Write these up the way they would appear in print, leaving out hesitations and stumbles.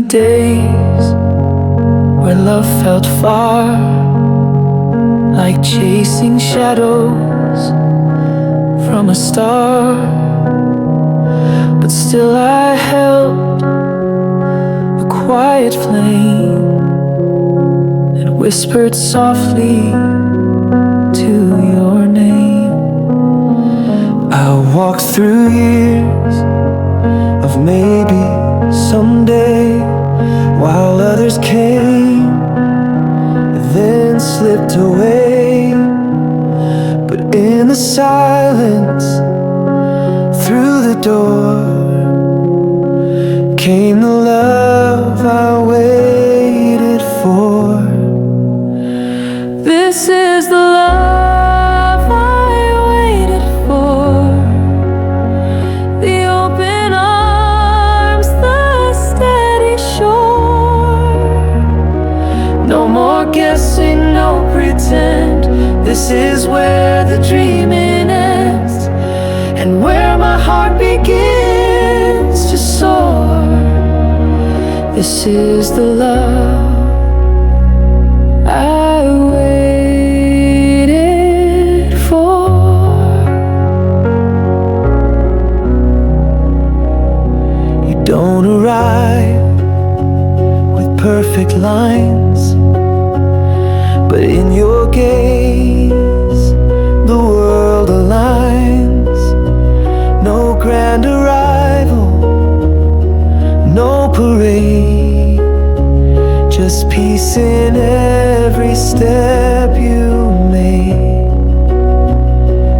days where love felt far, like chasing shadows from a star. But still I held a quiet flame and whispered softly to your name. I walked through years of maybe someday, while others came then slipped away. But in the silence, through the door, came the love I waited for. This is the love I waited for, the open arms, the steady shore. No more guessing, no pretend. This is where the dreaming ends, and where my heart begins to soar. This is the love I waited for. You don't arrive with perfect lines, but in your gaze the world aligns. No grand arrival, no parade, just peace in every step you made.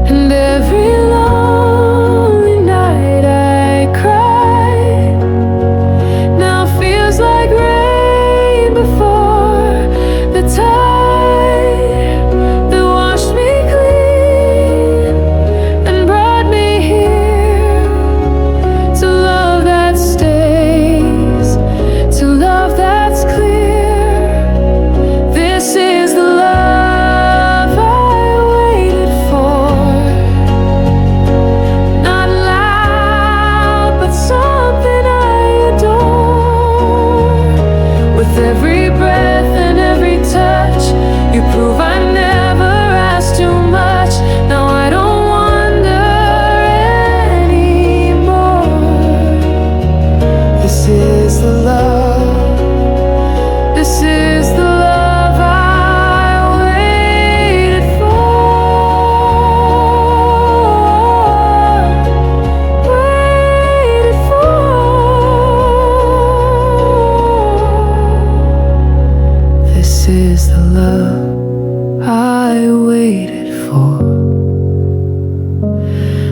And every lonely night I cried now feels like rain before the tide that washed me clean and brought me here to love that stays, to love that's clear. This is the love I waited for, not loud but something I adore. With every breath and every touch, you prove I never asked too much. Now I don't wonder anymore. This is the love, this is the love I waited for, waited for. This is the love I waited for,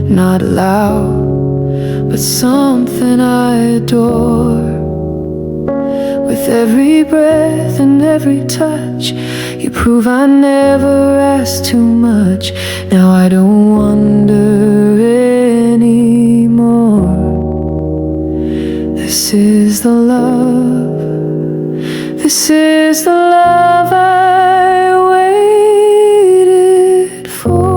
not loud but something I adore. With every breath and every touch, you prove I never asked too much. Now I don't wonder anymore. This is the love, this is the love I waited for.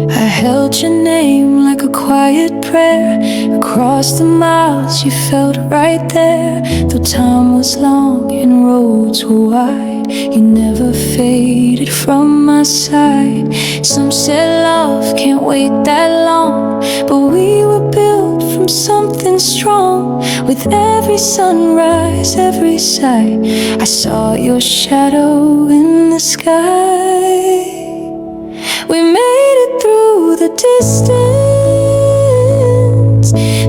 I held your name like a quiet prayer. Across the miles you felt right there. Though time was long and roads were wide, you never faded from my side. Some said love can't wait that long, but we were built from something strong. With every sunrise, every sight, I saw your shadow in the sky. We made it through the distance,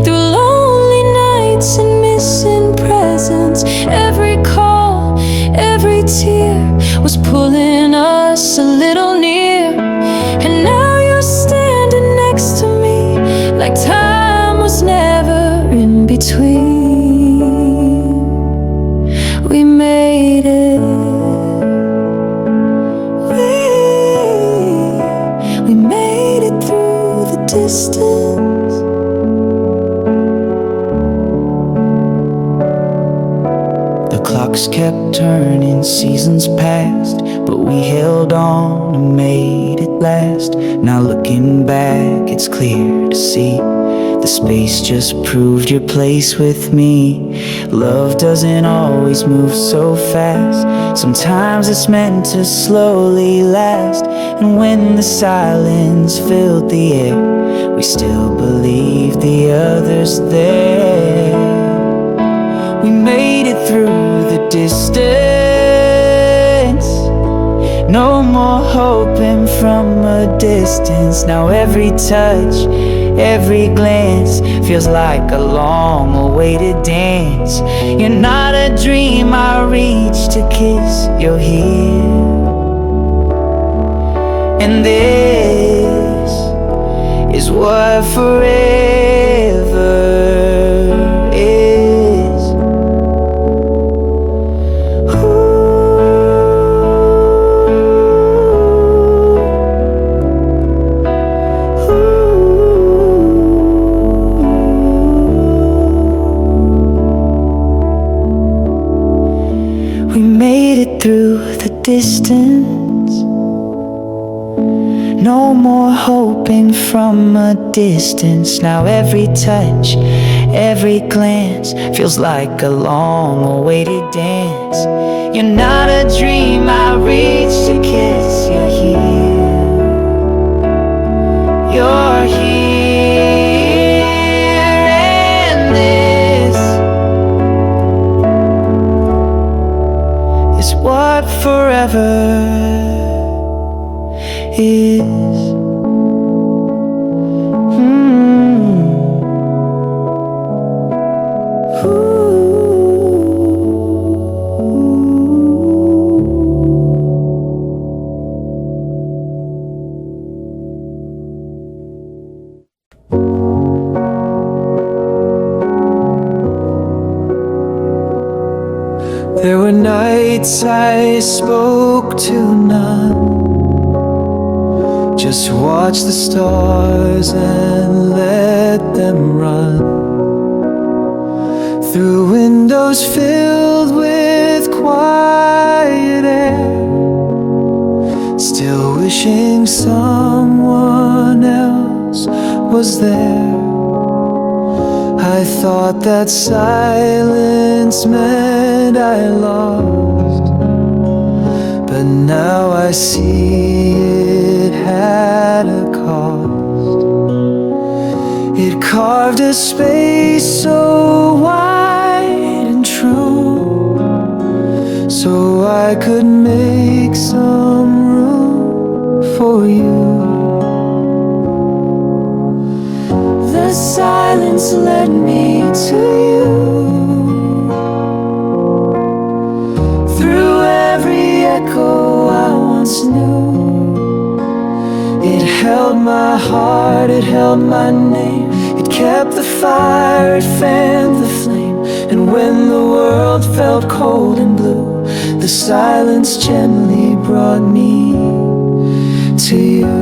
through lonely nights and missing presents. Every call, every tear was pulling us a little near. And now you're standing next to me, like time was never in between. clocks kept turning, seasons passed, but we held on and made it last. Now looking back, it's clear to see the space just proved your place with me. Love doesn't always move so fast. Sometimes it's meant to slowly last. And when the silence filled the air, we still believe the other's there. We made it through the distance. No more hoping from a distance. Now every touch, every glance feels like a long-awaited dance. You're not a dream I reach to kiss, you're here. And this is what forever is. We made it through the distance. No more hoping from a distance. Now every touch, every glance feels like a long-awaited dance. You're not a dream I reach to kiss, you're here. You're here. And this is what forever is. There were nights I spoke to none, just watch the stars and let them run through windows filled with quiet air, still wishing someone else was there. I thought that silence meant I lost, but now I see it had a cost. It carved a space so wide and true, so I could make some room for you. The silence led me to you. Through every echo I once knew, it held my heart, it held my name. It kept the fire, it fanned the flame. And when the world felt cold and blue, the silence gently brought me to you.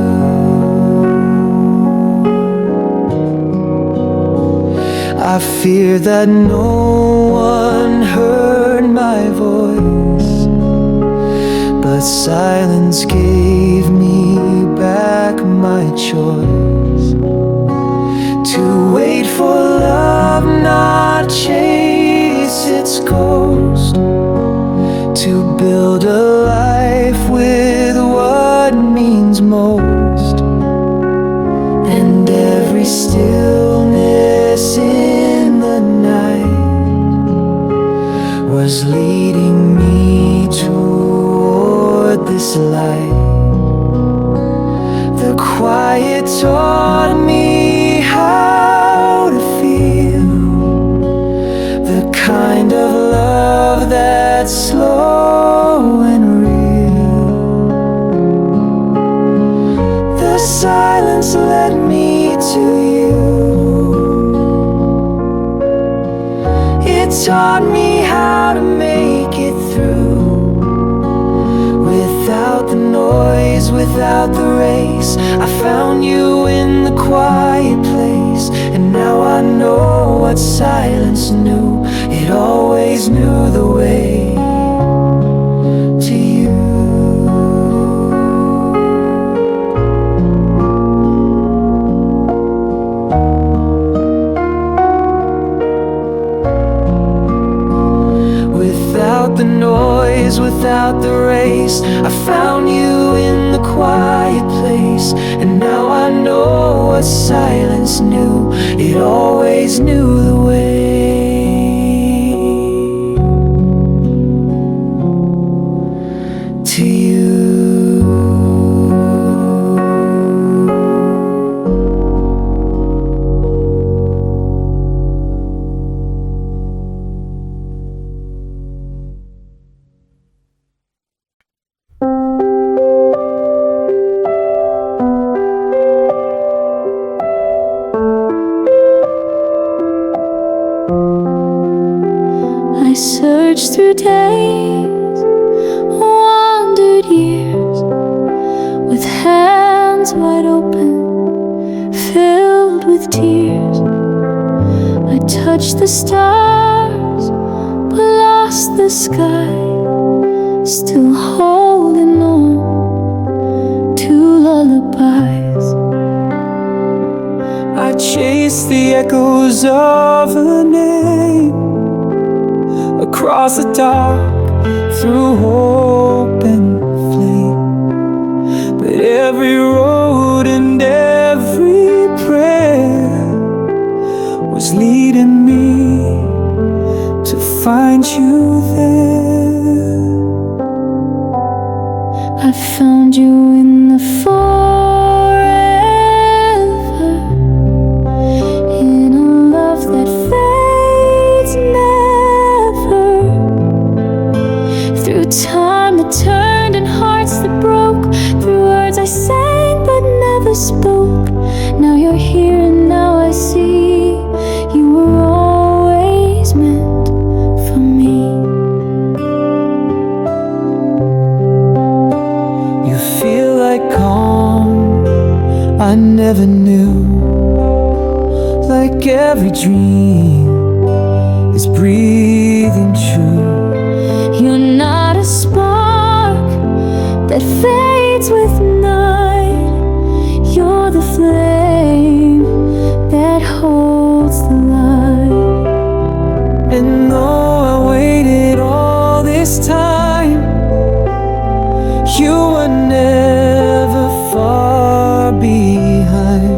I fear that no one heard my voice, but silence gave me back my choice. To wait for love, not chase its ghost. To build a life with what means most. And every stillness in the night was leading me toward this light. The quiet taught me how to feel, the kind of love that's slow and real. The silence led me to you. It taught me how to make it through, without the noise, without the race. I found you in the quiet place, and now I know what silence knew. It always knew the way. noise, without the race. I found you in the quiet place, and now I know what silence knew. It always knew the way to you. I searched through days, wandered years, with hands wide open, filled with tears. I touched the stars, but lost the sky, still holding on to lullabies. I chased the echoes of a name across the dark, through hope and flame. But every road and every prayer was leading me to find you there. I found you in the forever, in a love that fades never. Through time that turned and hearts that broke, through words I sang but never spoke. Now you're here and now I see you were always meant for me. You feel like calm I never knew, like every dream is breathing true. You're not a spark that fades with night. You're the flame that holds the light. And though I waited all this time, you were never far behind.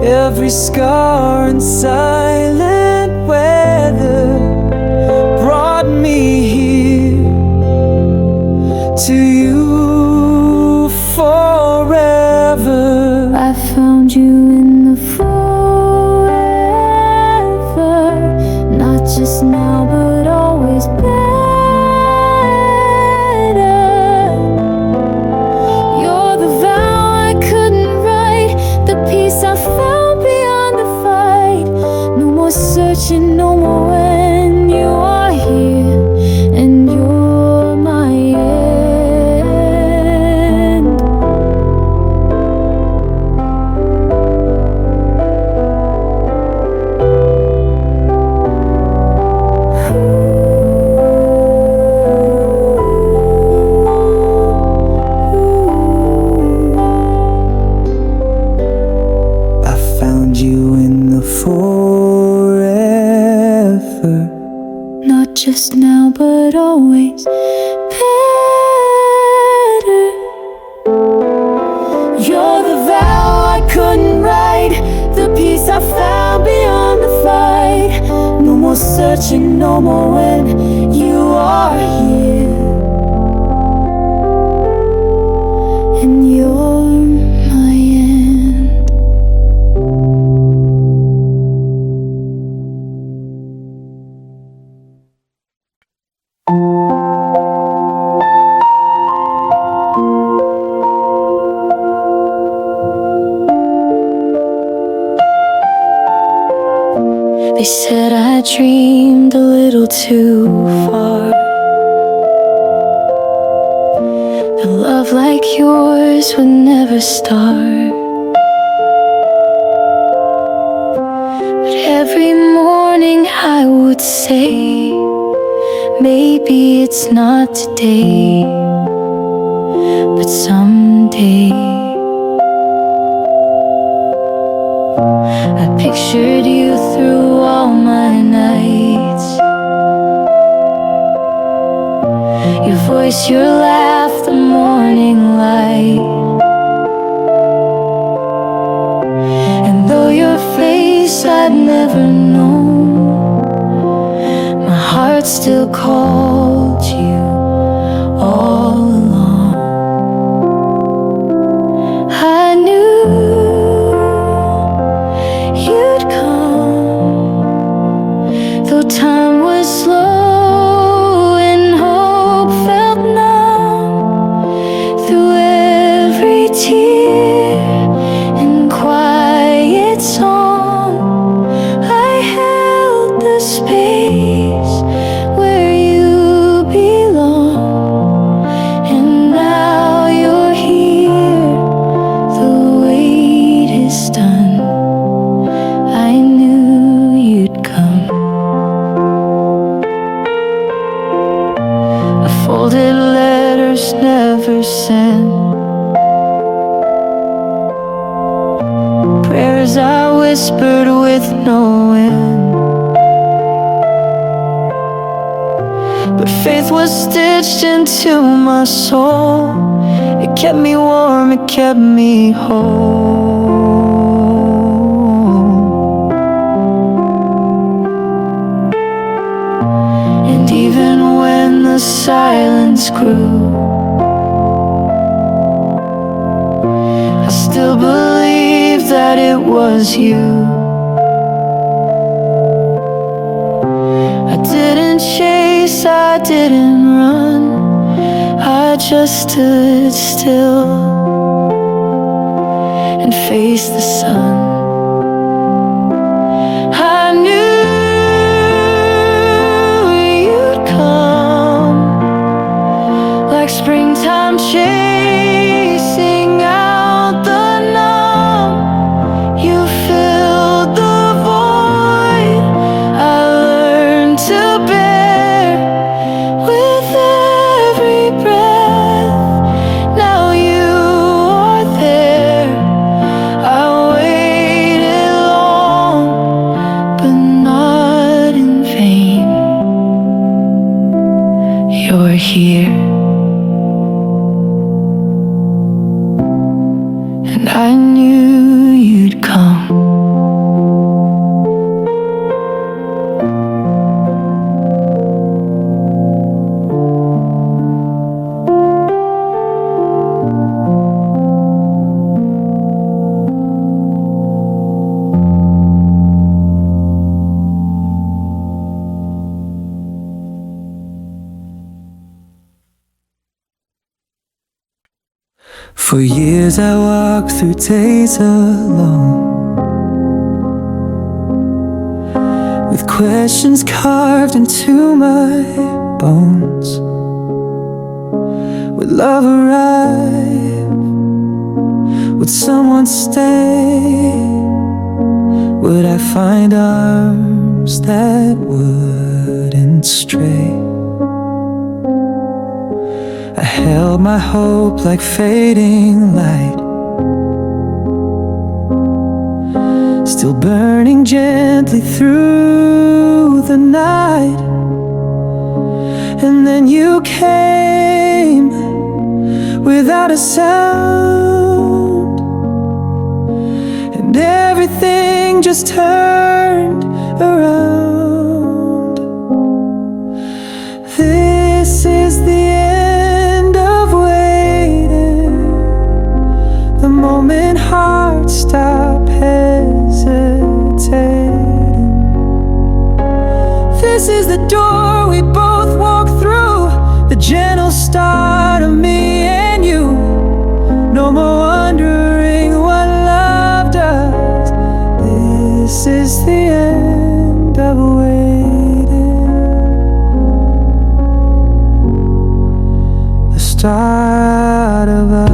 Every scar and silent weather brought me here to you forever. I found you in the forever, not just now but always better. You're the vow I couldn't write, the peace I found beyond the fight. No more searching, no more when you are here, and you're my end. I found you in the forever, Not just now, but always better. You're the vow I couldn't write, the peace I found beyond the fight. No more searching, no more when you are here, and you're my end. They said I dreamed a little too far. A love like yours would never start. But every morning I would say, maybe it's not today, but someday. I pictured you through all my nights, Your voice, your laugh, the morning light. And though your face I'd never known, my heart still called you all along. I knew you'd come, though time was slow and hope felt numb. Through every tear and quiet song, I held the space where you belong. And now you're here, the wait is done. I knew you'd come. I folded letters never sent, prayers I whispered with no end. But faith was stitched into my soul. It kept me warm, it kept me whole. And even when the silence grew, I still believed that it was you. I didn't chase, I didn't run, I just stood still and faced the sun. I knew you'd come, like springtime chasing out the numb. You filled the void I learned to bear with every breath. Now you are there. I waited long, but not in vain. You're here, and I knew you'd come. For years I walked through days alone, with questions carved into my bones. Would love arrive? Would someone stay? Would I find arms that wouldn't stray? I held my hope like fading light, still burning gently through the night. And then you came without a sound, and everything just turned around. This is the end of waiting, the moment hearts stop hesitating. This is the door we both walk through, the gentle start of me and you. No more wondering what love does. This is the end of waiting, the start of us.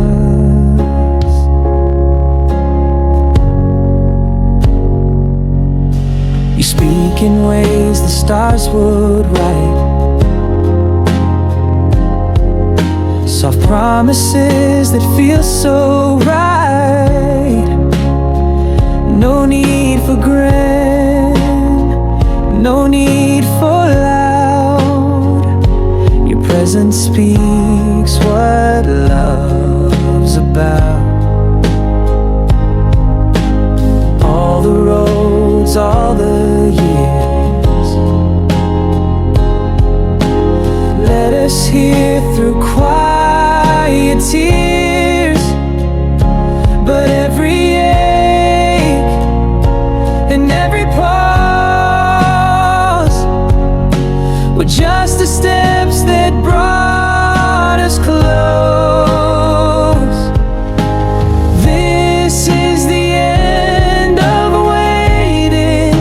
You speak in ways the stars would write, soft promises that feel so right. No need for grand, no need for loud. Your presence present speaks what love's about. All the roads, all the years, let us hear through quiet tears. But every ache and every pause were just the steps that brought us close. This is the end of waiting.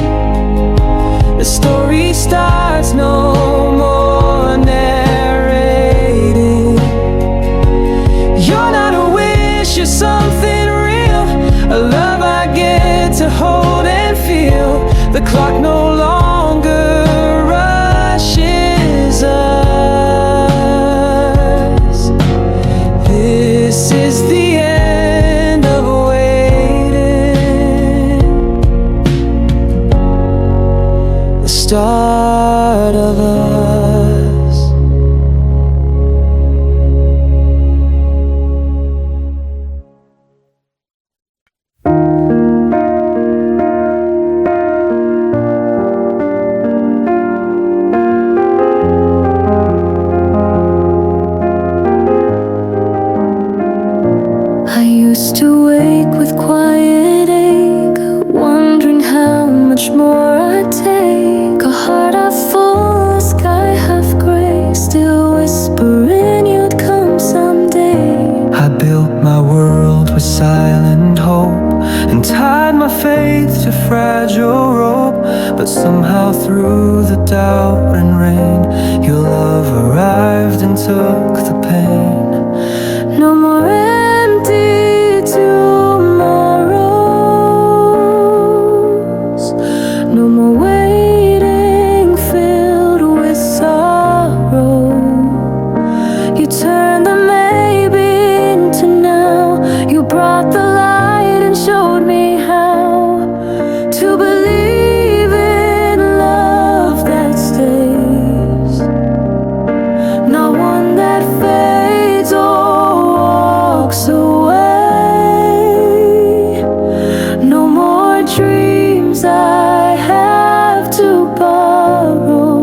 The story starts, no more narrating. You're not a wish, you're something real, a love I get to hold and feel. The clock no longer rushes us. This is the end of waiting, the start of us. I used to wake with quiet ache, wondering how much more I'd take. A heart half full, a sky half gray, still whispering you'd come someday. I built my world with silent hope and tied my faith to fragile rope. But somehow through the doubt and rain, your love arrived and took the pain. No more empty tomorrows, no more waiting filled with sorrow. You turned the maybe into now. You brought the light and showed me how to believe in love that stays, not one that fades or walks away. No more dreams I have to borrow.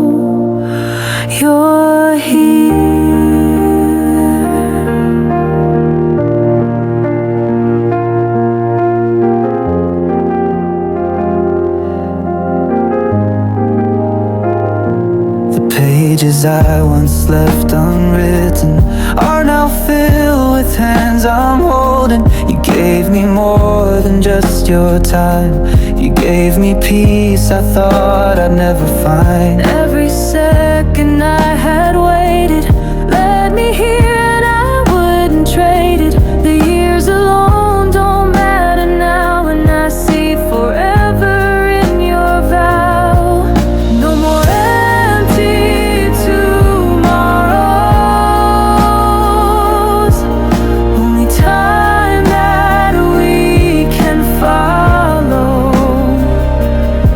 You're here. The pages I once left unwritten are now filled with hands I'm holding. You gave me more than just your time. You gave me peace I thought I'd never find. Every second I had waited led me here, and I wouldn't trade it. The years alone don't matter now, and I see forever in your vow. No more empty tomorrows, only time that we can follow.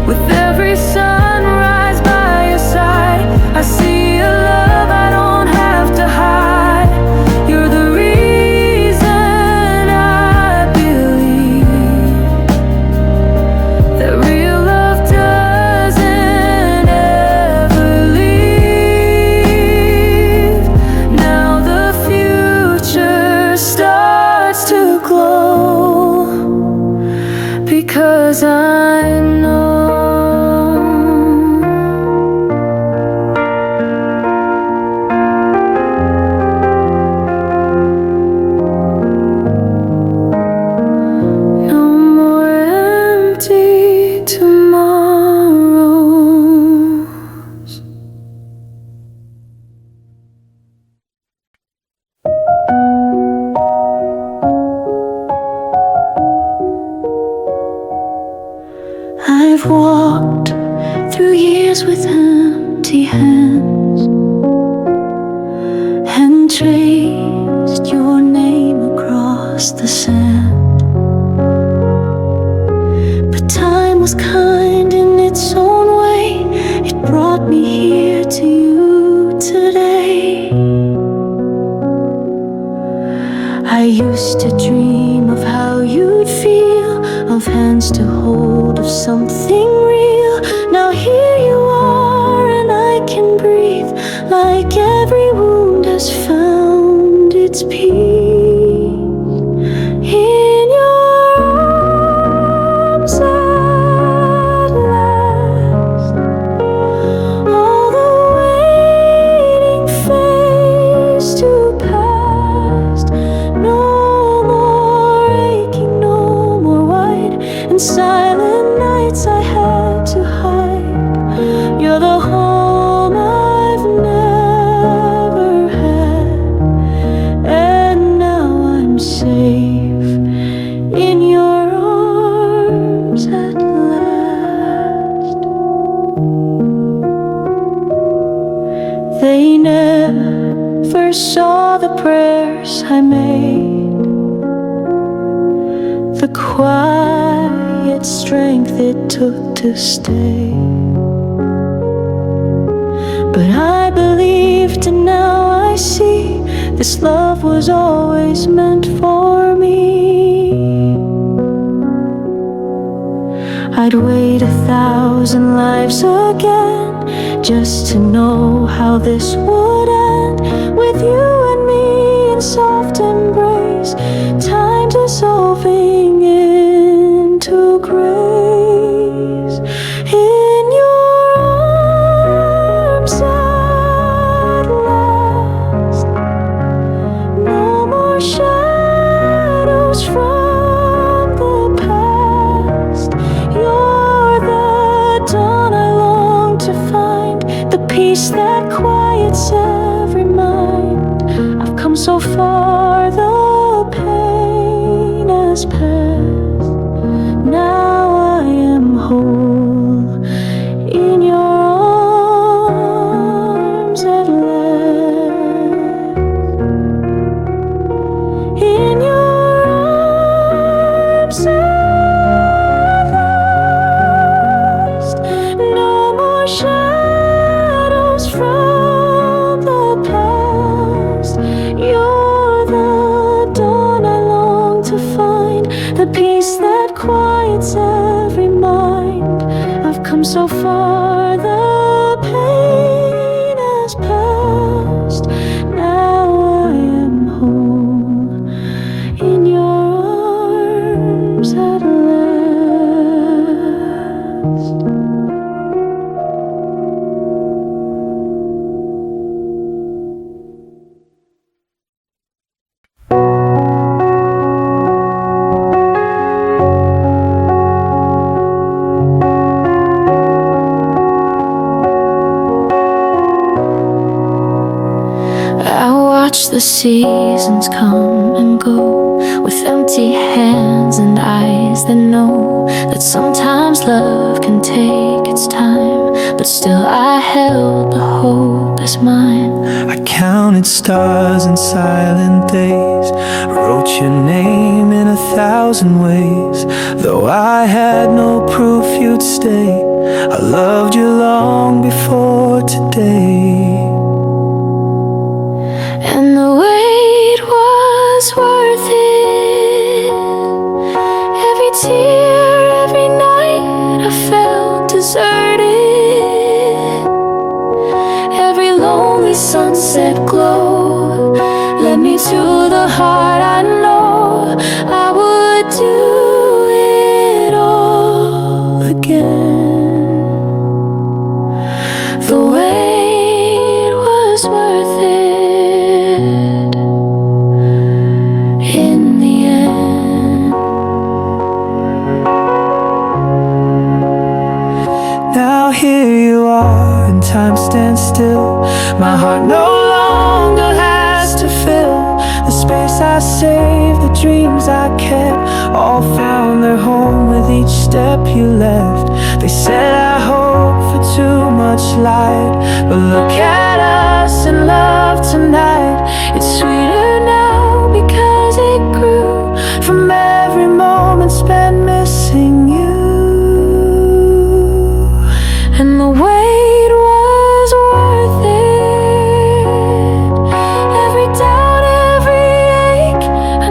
With every sunrise by your side, I see a love I don't have to hide. You're the reason I believe that real love doesn't ever leave. Now the future starts to glow, because I know no more empty tomorrows. I've walked through years with empty hands and traced your name across the sand. But time was kind in its own way. It brought me here to you today. used to dream of how you'd feel, of hands to hold, of something real. Now here you are and I can breathe, like every wound has found its peace. In your arms at last, all the waiting fades to past. No more aching, no more wide and silent nights I had to hide. You're the home I've never had, and now I'm safe in your arms at last. They never saw the prayers I made, the quiet strength it took to stay. But I believed and now I see, this love was always meant for me. I'd wait 1,000 lives again just to know how this would end, with you and me in soft embrace, time dissolving into grace. In your arms at last, no more shadows from the past. You're the dawn I long to find, the peace that quiets every mind. I've come so far, the pain has passed. Now I am whole in your arms at last. In your arms at last, no more shadows from the past. You're the dawn I long to find, the peace that quiets every mind. I've come so far, the pain has passed. Now I am whole in your arms at last. I watch the seasons come and go, with empty hands and eyes that know that sometimes love can take its time, but still I held the hope as mine. I counted stars in silent days, wrote your name in 1,000 ways. Though I had no proof you'd stay, I loved you long before today. And the wait was worth it. Every tear, every night I felt deserted. Every lonely sunset glow led me to the heart I know I would do it all again. The wait was worth it in the end. Now here you are and time stands still. My heart no longer has to fill the space I saved, the dreams I kept, all found their home with each step you left. They said I hope for too much light, but look at us in love tonight. It's sweeter now because it grew from every moment spent missing you. And the wait was worth it. Every doubt, every ache, I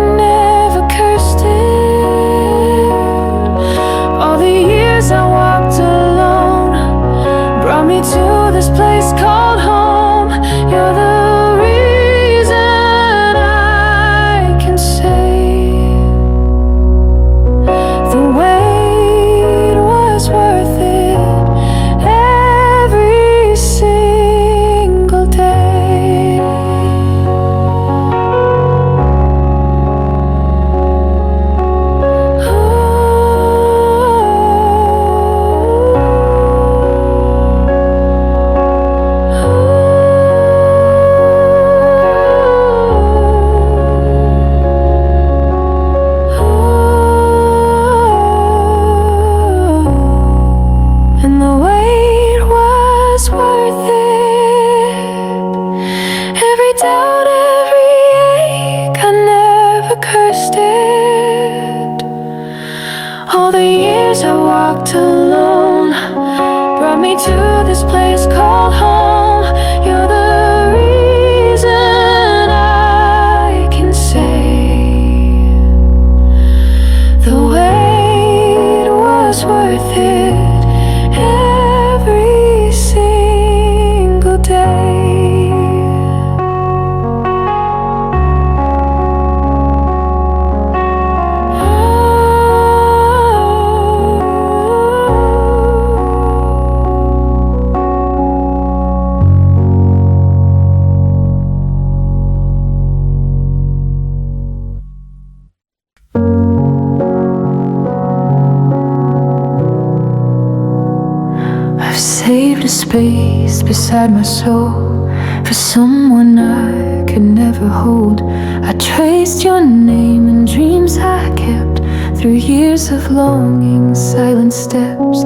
space beside my soul for someone I could never hold. I traced your name in dreams I kept through years of longing, silent steps.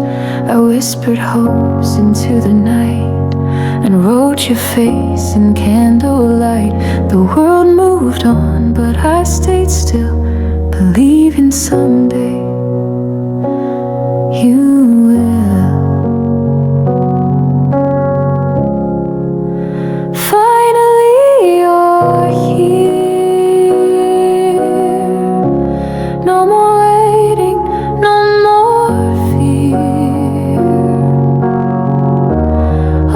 I whispered hopes into the night and wrote your face in candlelight. The world moved on, but I stayed still, believing someday you will. Finally you're here. No more waiting, no more fear.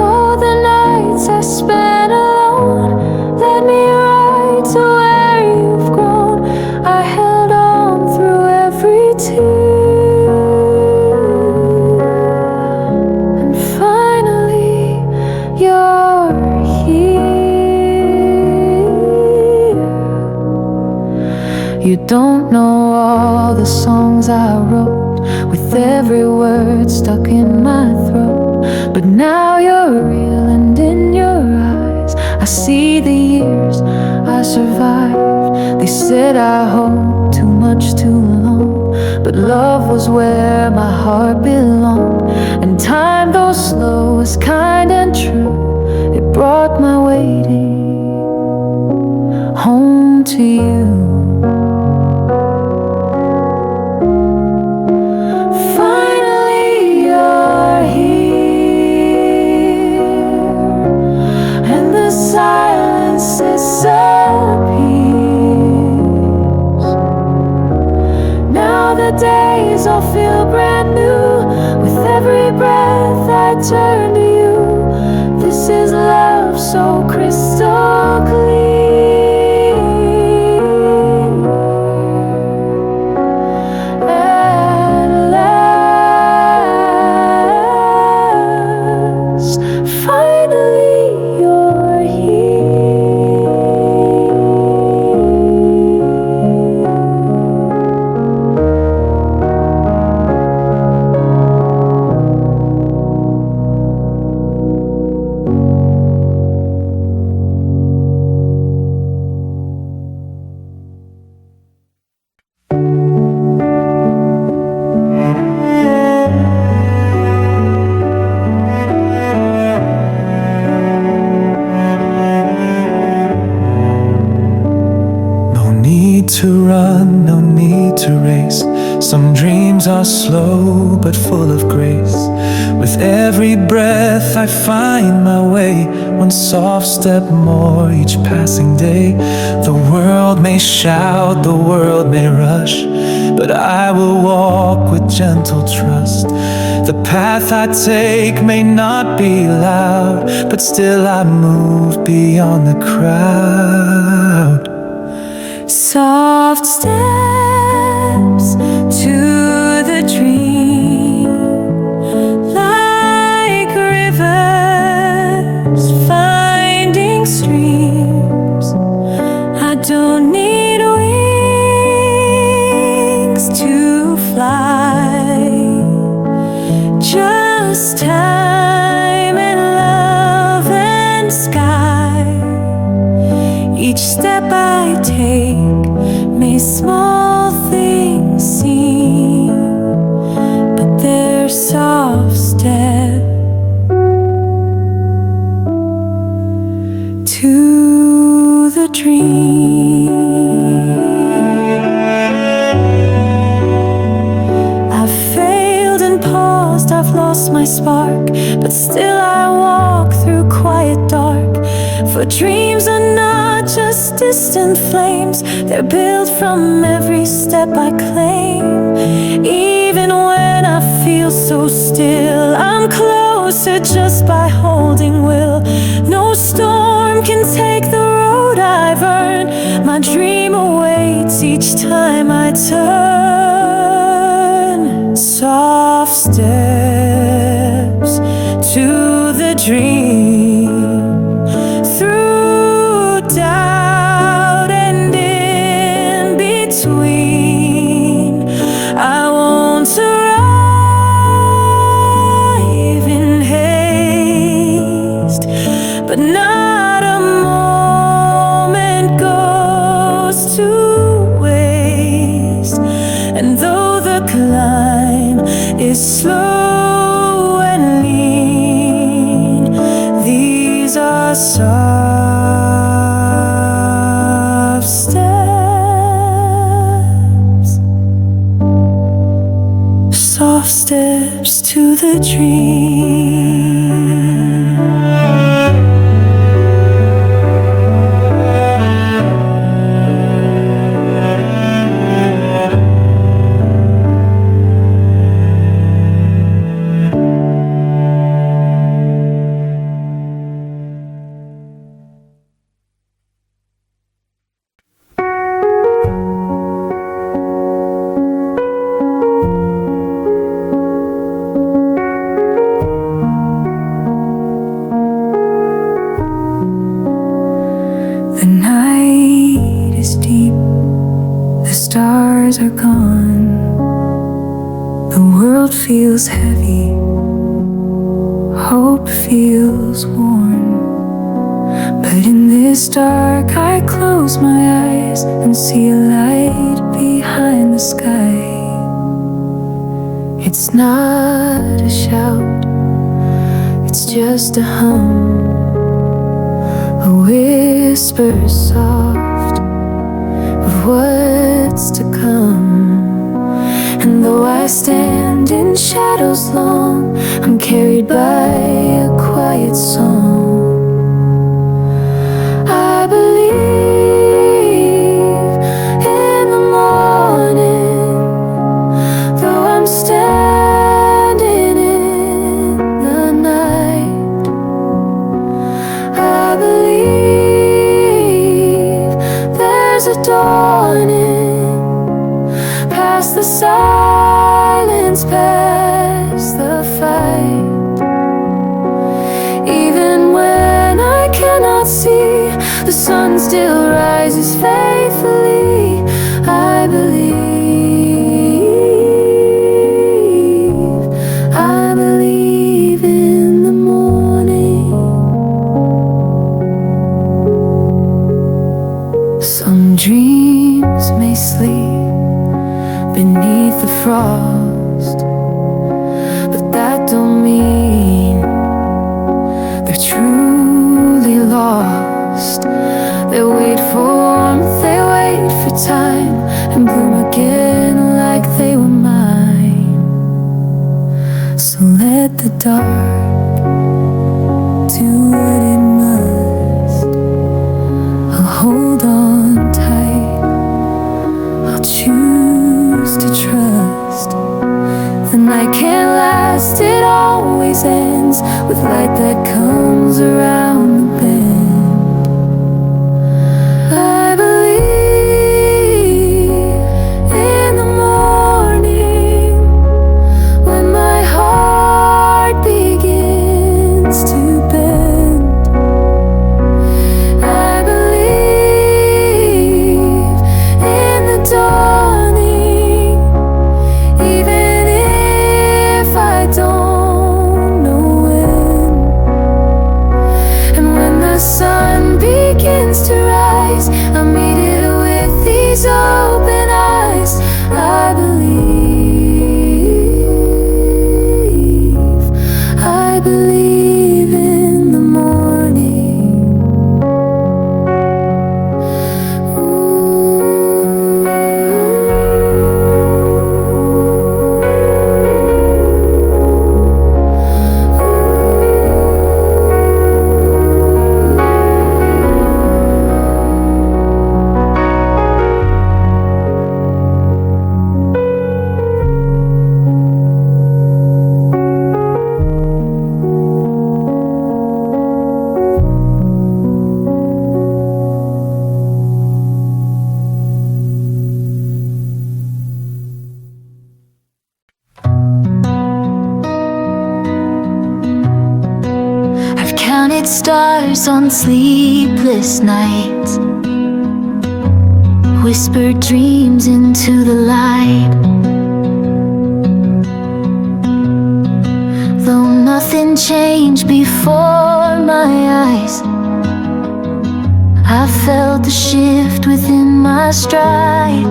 Oh, the nights I spent alone led me right to where you've grown. I held on through every tear, and finally you're here. You don't know all the songs I wrote with every word stuck in my throat, but now you're real, and in your eyes I see the years I survived. They said I hoped too much too long, but love was where my heart belonged. And time, though slow, was kind and true. It brought my waiting home to you. Finally you're here, and the silence disappears. Now the days all feel brand new. With every breath I turn to you. This is love so crystal clear. At last, finally you're here. No need to run, no need to race. Some dreams are slow but full of grace. With every breath I find my way, one soft step more each passing day. The world may shout, the world may rush, but I will walk with gentle trust. The path I take may not be loud, but still I move beyond the crowd. Soft steps to the dream, like rivers finding streams. I don't need wings to fly, just time and love and sky. Each step I take may small things seem, but they're soft steps to the dream. I've failed and paused, I've lost my spark, but still I walk through quiet dark. For dreams are not just distant flames, they're built from every step I claim. Even when I feel so still, I'm closer just by holding will. No storm can take the road I've earned. My dream awaits each time I turn. Soft steps to the dream. Through doubt and in between, I won't arrive in haste. slow and lean. These are soft steps, soft steps to the dream. The night is deep, the stars are gone. The world feels heavy, hope feels worn. But in this dark I close my eyes and see a light behind the sky. It's not a shout, it's just a hum, a whisper soft of what's to come. And though I stand in shadows long, I'm carried by a quiet song. I believe in the morning, though I'm standing in the night. I believe there's a dawning, past the silence, past the fight. Even when I cannot see, the sun still rises faithfully. I believe in the morning. Some dreams may sleep beneath the frost, but that don't mean they're truly lost. They wait for warmth, they wait for time, and bloom again like they were mine. So let the dark do what it must. I'll hold on tight, I'll choose to trust. The night can't last, it always ends with light that comes around the bend. I believe in the morning, when my heart begins to bend. I believe in the dawning, even if I don't know when. And when the sun begins to rise, I'll meet it with these open eyes. I believe in the morning. I've counted stars on sleepless nights, whispered dreams into the light. Though nothing changed before my eyes, I felt the shift within my stride.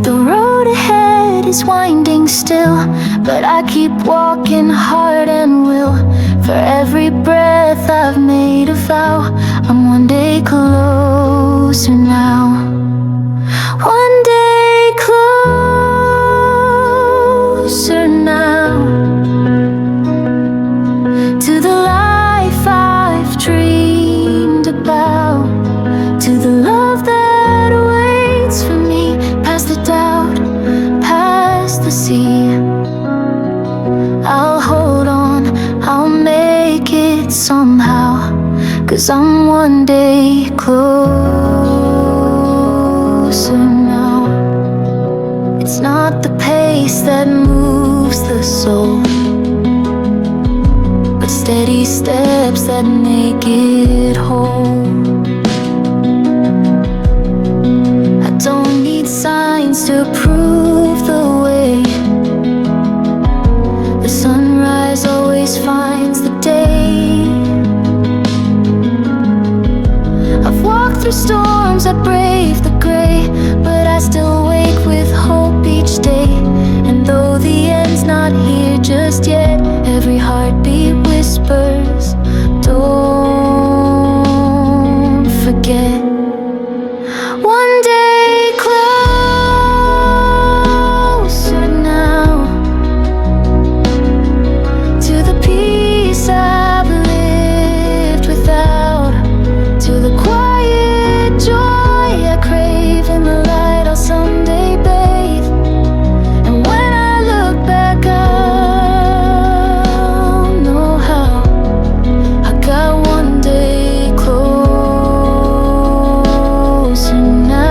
The road ahead is winding still, but I keep walking hard and will. For every breath I've made a vow, I'm one day closer now. One day closer now to the life I've dreamed about, to the love that waits for me, past the doubt, past the sea. I'll hold on, I'll make it somehow, 'cause I'm one day closer now. It's not the pace that moves the soul, but steady steps that make it whole. I don't need signs to prove the way. The sunrise always finds the day. I've walked through storms, I braved the gray, but I still wake with hope each day. And though the end's not here just yet, every heartbeat whispers, don't forget. One day closer now to the peace I've lived without, to the quiet joy I crave in the light I'll someday bathe. And when I look back, I'll know how I got one day closer now.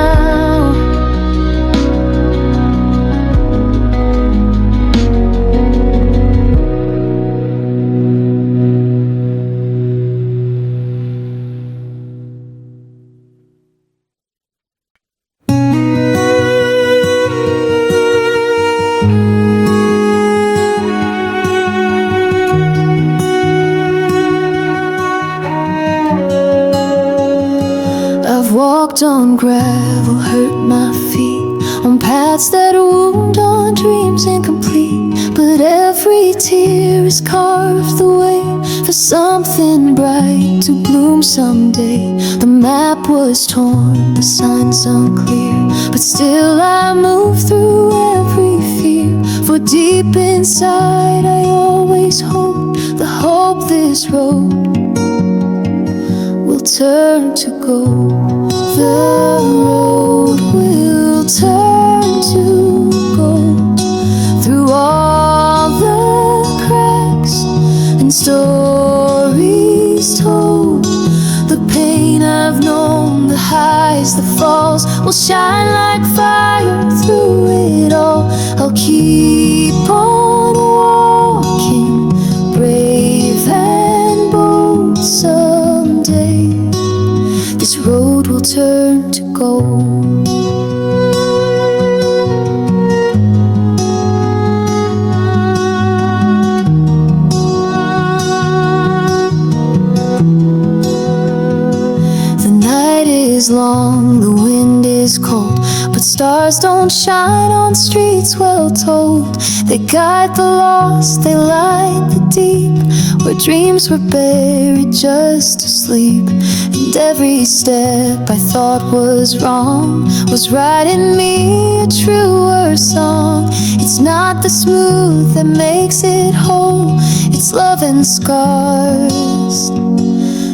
I've walked on gravel, hurt my feet, on paths that wound, on dreams incomplete. But every tear has carved the way for something bright to bloom someday. The map was torn, the signs unclear, but still I move through every fear. For deep inside I always hope, the hope this road will turn to gold. The road will turn to gold through all the cracks and stories told. The pain I've known, the highs, the falls, will shine like fire through it all. I'll keep on walking, brave and bold. Someday this road will turn to gold. The night is long, the wind is cold, but stars don't shine on streets well told. They guide the lost, they light the deep, where dreams were buried just asleep. And every step I thought was wrong was writing me a truer song. It's not the smooth that makes it whole, it's love and scars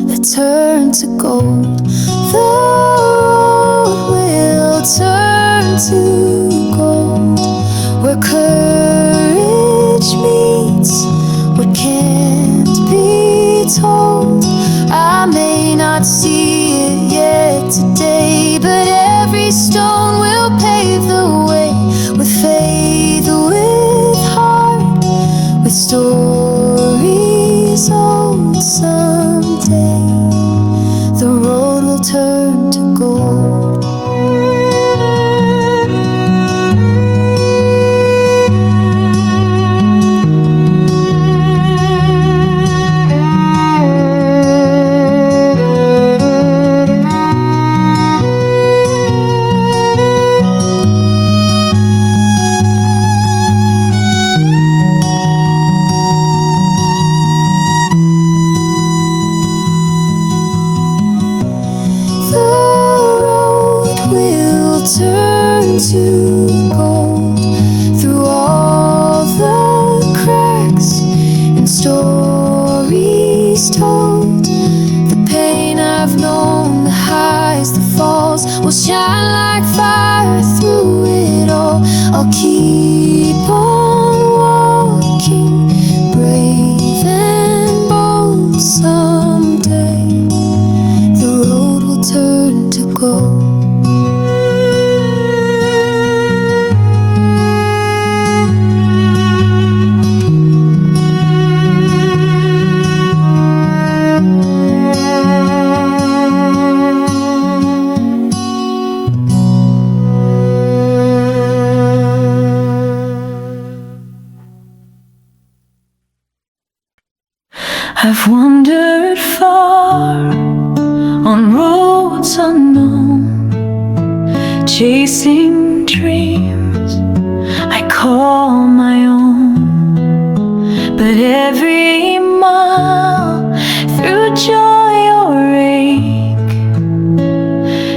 that turn to gold. The road will turn to gold, where courage meets what can't be told. I may not see it yet today, but every stone will pave the way, with faith, with heart, with stories old. Someday the road will turn to gold. turn to gold through all the cracks and stories told. The pain I've known, the highs, the falls, will shine like fire through it all. I'll keep on walking, brave and bold. Someday the road will turn to gold. I've wandered far on roads unknown, chasing dreams I call my own. But every mile through joy or ache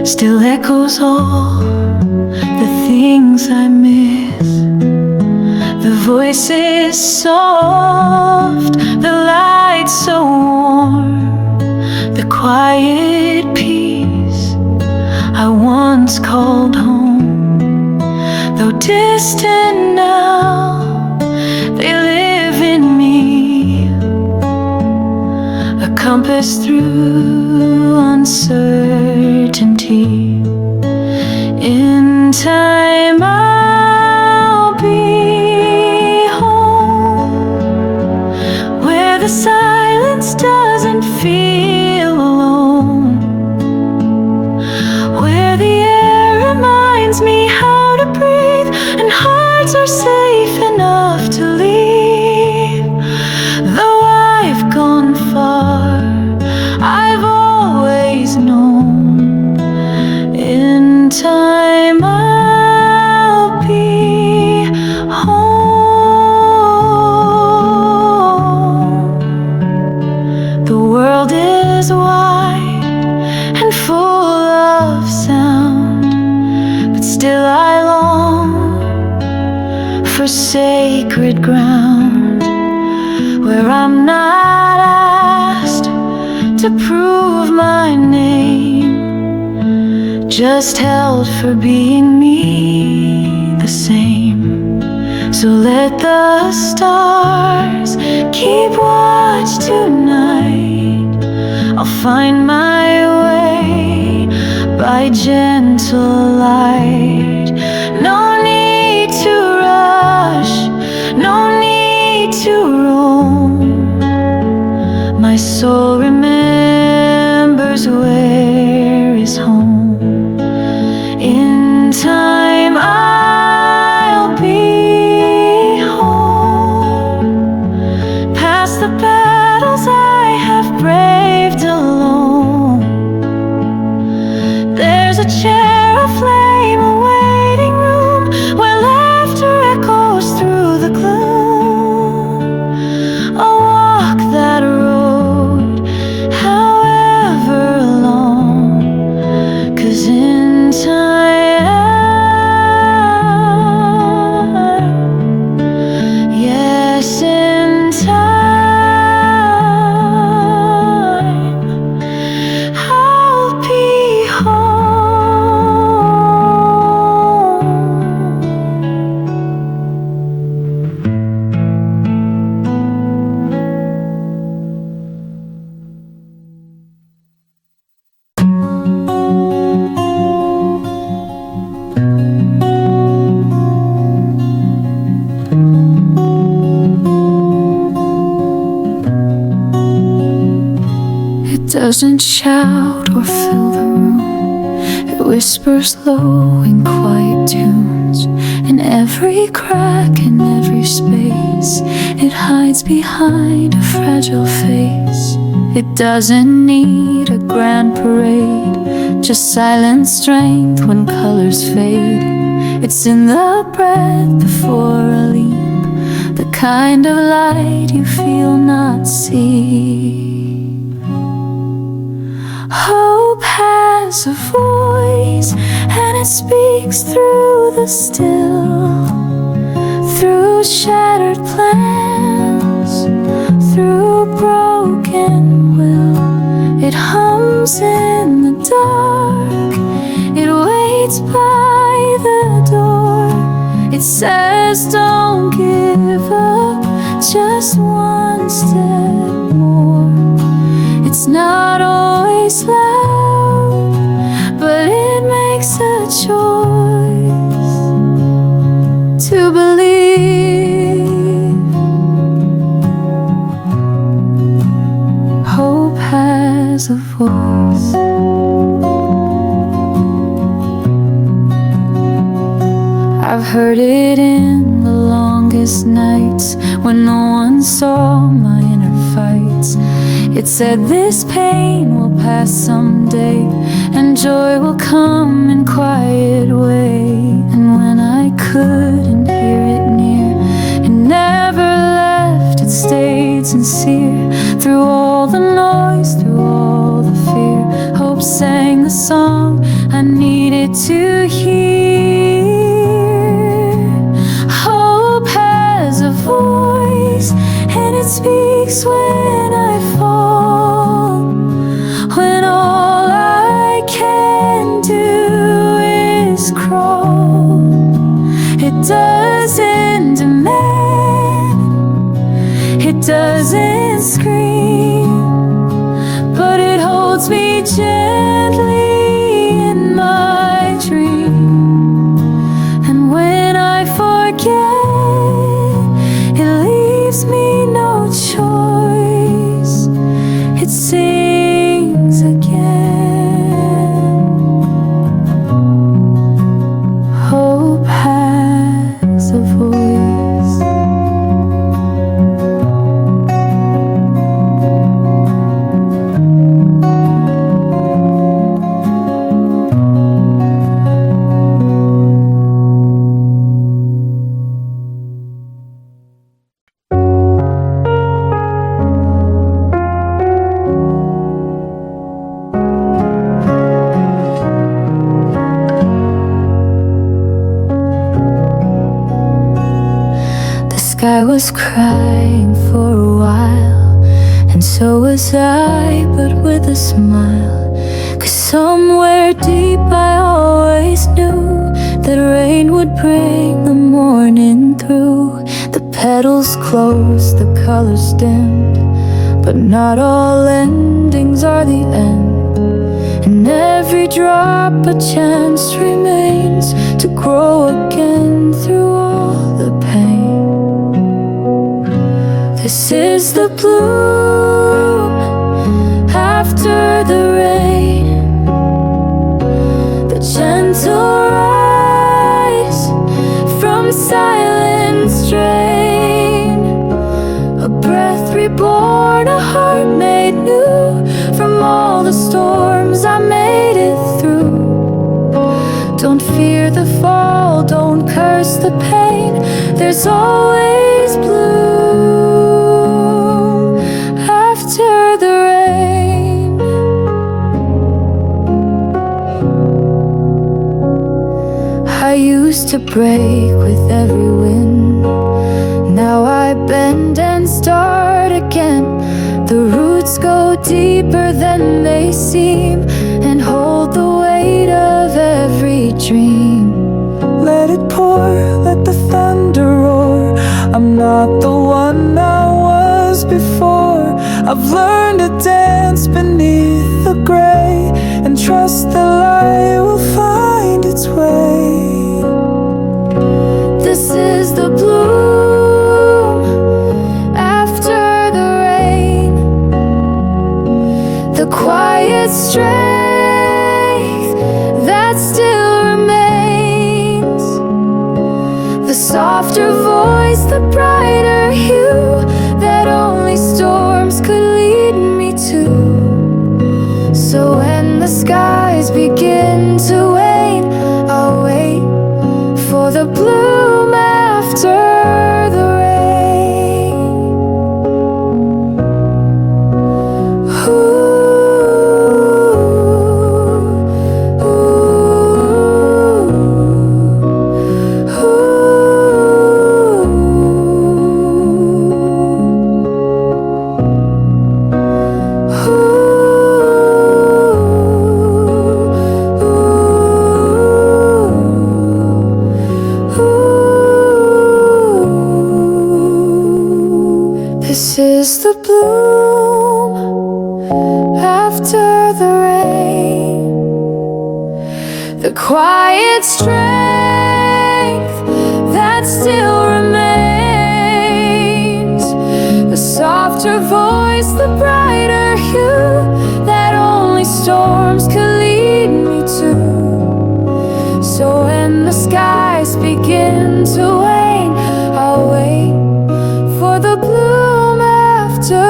still echoes all the things I miss. The voices soft, the light so warm, the quiet peace I once called home. Though distant now, they live in me, a compass through uncertainty. In time I'll be home, where the silence doesn't feel alone, where the air reminds me how to breathe and hearts are safe enough to leave. Though I've gone far, I've always known, in time I'll be home. The world is wide and full of sound, but still I long for sacred ground, where I'm not asked to prove my name, just held for being me the same. So let the stars keep watch tonight. I'll find my way by gentle light. No need to rush, no need to roam. My soul remembers where is home. In time I'll be home, past the battles I have braved alone. There's a chair, a flame, a waiting room, where laughter echoes through the gloom. I'll walk that road, however long, 'cause in time, yes, in time, I'll be home. It doesn't shout or fill the room, it whispers low in quiet tunes. In every crack, in every space, it hides behind a fragile face. It doesn't need a grand parade, just silent strength when colors fade. It's in the breath before a leap, the kind of light you feel not see. Hope has a voice, and it speaks through the still, through shattered plans, through broken will. It hums in the dark, it waits by the door. It says don't give up, just one step more. It's not always loud, but it makes a choice to believe. Hope has a voice. I've heard it in the longest nights, when no one saw my inner fights. It said this pain will pass someday, and joy will come in quiet way. And when I couldn't hear it near, it never left, it stayed sincere. Through all the noise, through all the fear, hope sang the song I needed to hear. Hope has a voice, and it speaks when I fall, when all I can do is crawl. It doesn't demand, it doesn't scream, but it holds me gently in my dream. And when I forget, it leaves me no choice, it sings again. Hope has a voice. I was crying for a while, and so was I, but with a smile. 'Cause somewhere deep I always knew that rain would bring the morning through. The petals closed, the colors dimmed, but not all endings are the end. In every drop a chance remains to grow again through all the pain. This is the bloom after the rain, the gentle rise from silent strain, a breath reborn, a heart made new from all the storms I made it through. Don't fear the fall, don't curse the pain, there's always bloom after the rain. I used to break with every wind, now I bend and start again. The roots go deeper than they seem and hold the weight of every dream. Let it pour, let the thunder roar. I'm not the one I was before. I've learned to dance beneath the gray and trust the light will find its way. This is the bloom after the rain, the quiet strength that still remains, the softer voice, the brighter hue that only storms could lead me to. So when the skies begin to wane, I'll wait for the bloom after the rain. Ooh. the quiet strength that still remains, the softer voice, the brighter hue that only storms could lead me to. So when the skies begin to wane, I'll wait for the bloom after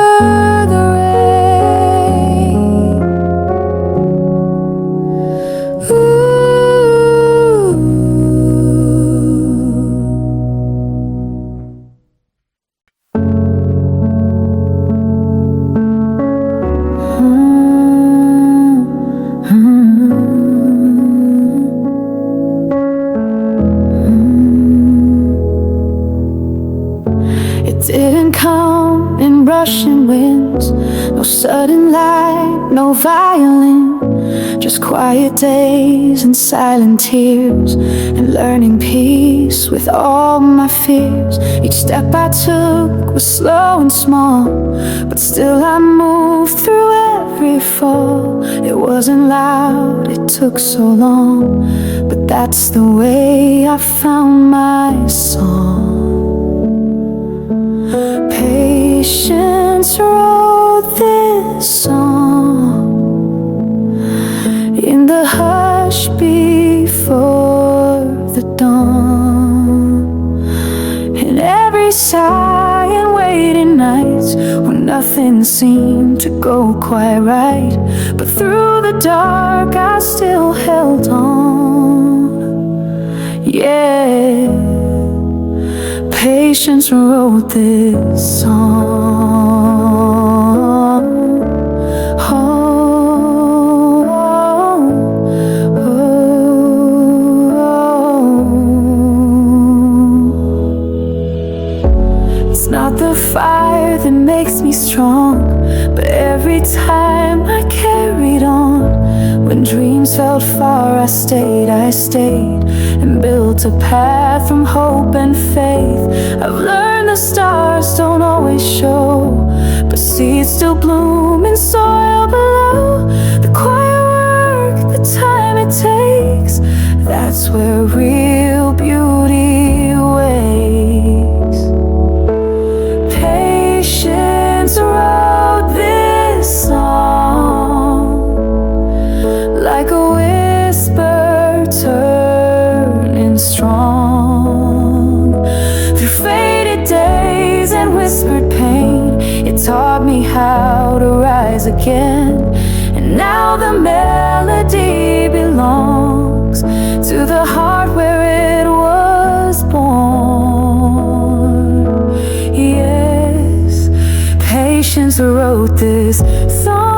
the rain. Ooh. It didn't come in rushing winds, no sudden light, no violin, just quiet days and silent tears, and learning peace with all my fears. Each step I took was slow and small, but still I moved through every fall. It wasn't loud, it took so long, but that's the way I found my song. Patience wrote this song in the hush before the dawn, in every sigh and waiting nights when nothing seemed to go quite right, but through the dark I still held on. Yeah, patience wrote this song. Oh, oh, oh. It's not the fire that makes me strong, but every time I carried on. When dreams felt far, I stayed and built a path from hope and faith. I've learned the stars don't always show, but seeds still bloom in soil below. The quiet work, the time it takes, that's where real beauty waits. Patience wrote this song like a whisper turning strong. Through faded days and whispered pain, it taught me how to rise again. And now the melody belongs to the heart where it was born. Yes, patience wrote this song.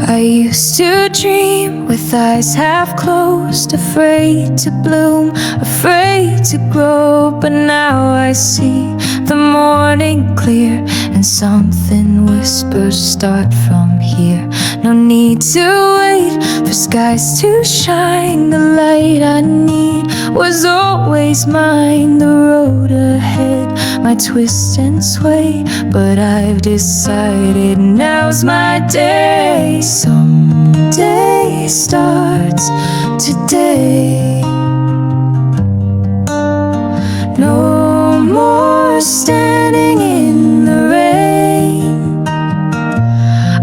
I used to dream with eyes half closed, afraid to bloom, afraid to grow. But now I see the morning clear, and something whispers, start from here. No need to wait for skies to shine. The light I need was always mine. The road ahead might twist and sway, but I've decided now's my day. Someday starts today. No more standing in the rain.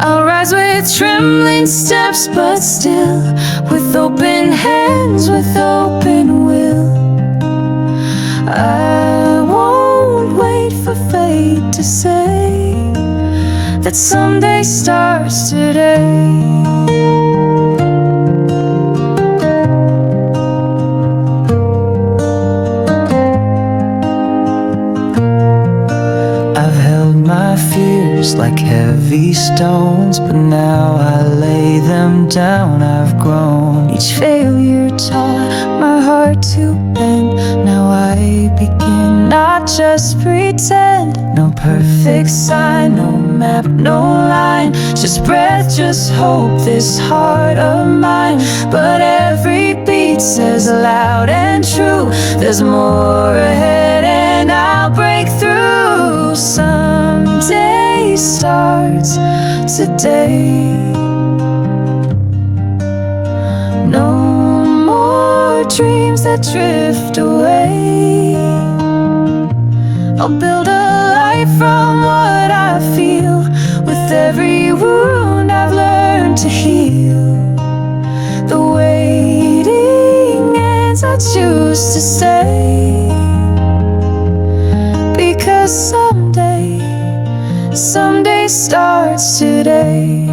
I'll rise with trembling steps, but still with open hands, with open will. I won't wait that someday starts today. My fears like heavy stones, but now I lay them down. I've grown. Each failure taught my heart to bend. Now I begin, not just pretend. No perfect sign, no map, no line, just breath, just hope, this heart of mine. But every beat says loud and true, there's more ahead and I'll break through. Someday starts today. No more dreams that drift away. I'll build a life from what I feel. With every wound I've learned to heal. The waiting ends, I choose to stay. Because someday starts today.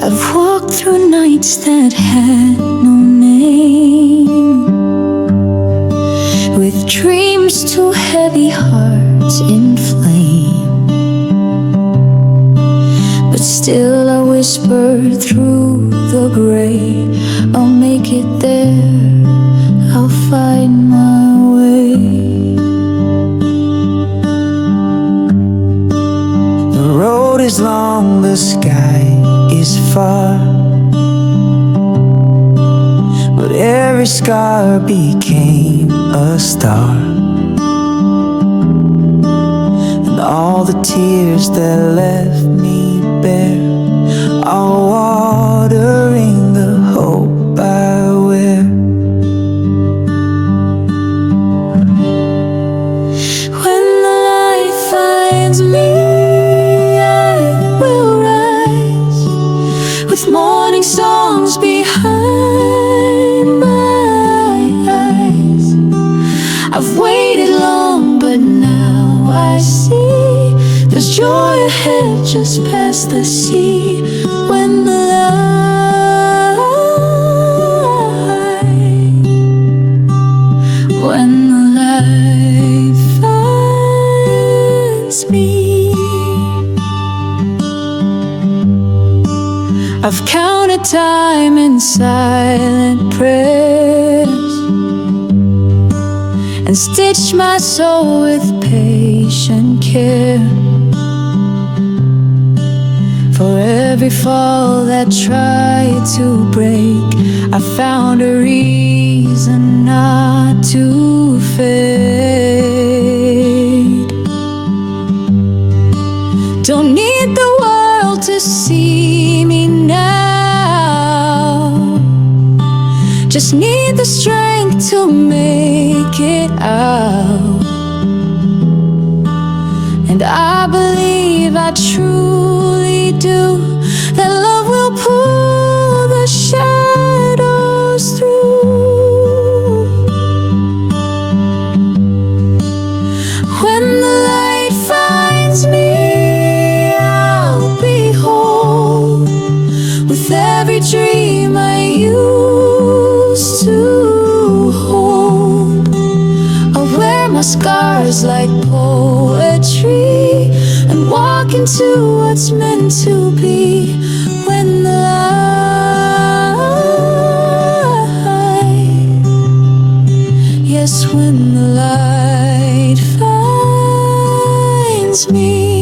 I've walked through nights that had no name, with dreams too heavy, hearts in flame. But still I whisper through the gray, I'll make it there, I'll find my way. The road is long, the sky is far, but every scar became a star. And all the tears that left me bare are watering the hope I wear. When the light finds me, morning songs behind my eyes. I've waited long, but now I see there's joy ahead, just past the sea. When the light finds me. I've counted time in silent prayers and stitched my soul with patient care. For every fall that tried to break, I found a reason not to fade. Don't need the world to see me now, just need the strength to make it out. And I believe, I truly do, that love will pull the shadows through. When the light finds me, every dream I used to hold, I'll wear my scars like poetry and walk into what's meant to be. When the light, yes, when the light finds me.